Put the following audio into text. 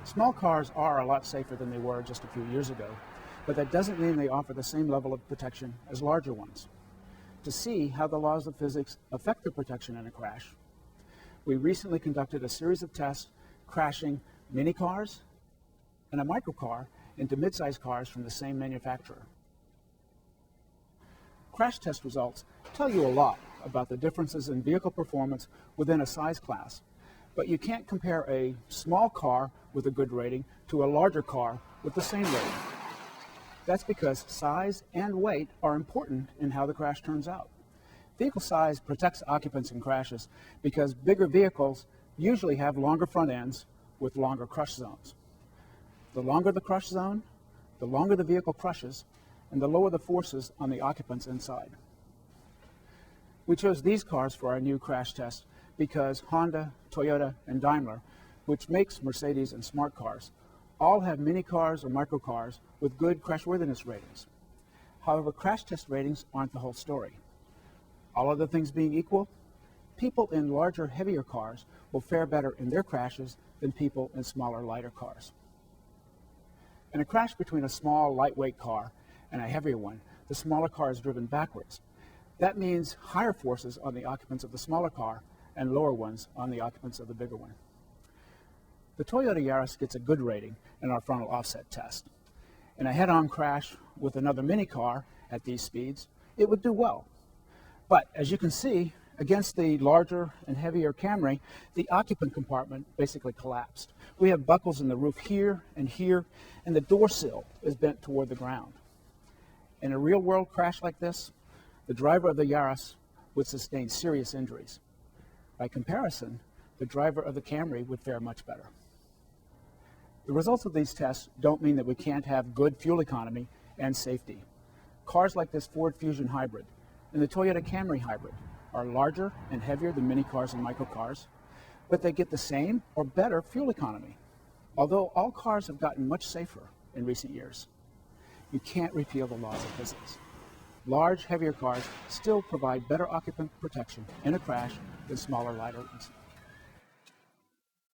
Small cars are a lot safer than they were just a few years ago, but that doesn't mean they offer the same level of protection as larger ones. To see how the laws of physics affect the protection in a crash, we recently conducted a series of tests crashing mini cars and a microcar into mid-sized cars from the same manufacturer. Crash test results tell you a lot about the differences in vehicle performance within a size class, but you can't compare a small car with a good rating to a larger car with the same rating. That's because size and weight are important in how the crash turns out. Vehicle size protects occupants in crashes because bigger vehicles usually have longer front ends with longer crush zones. The longer the crush zone, the longer the vehicle crushes, and the lower the forces on the occupants inside. We chose these cars for our new crash test because Honda, Toyota, and Daimler, which makes Mercedes and smart cars, all have mini cars or microcars with good crashworthiness ratings. However, crash test ratings aren't the whole story. All other things being equal, people in larger, heavier cars will fare better in their crashes than people in smaller, lighter cars. In a crash between a small, lightweight car and a heavier one, the smaller car is driven backwards. That means higher forces on the occupants of the smaller car and lower ones on the occupants of the bigger one. The Toyota Yaris gets a good rating in our frontal offset test. In a head-on crash with another mini car at these speeds, it would do well. But as you can see, against the larger and heavier Camry, the occupant compartment basically collapsed. We have buckles in the roof here, and the door sill is bent toward the ground. In a real-world crash like this, the driver of the Yaris would sustain serious injuries. By comparison, the driver of the Camry would fare much better. The results of these tests don't mean that we can't have good fuel economy and safety. Cars like this Ford Fusion Hybrid and the Toyota Camry Hybrid are larger and heavier than mini cars and microcars, but they get the same or better fuel economy. Although all cars have gotten much safer in recent years, you can't repeal the laws of physics. Large, heavier cars still provide better occupant protection in a crash than smaller, lighter ones.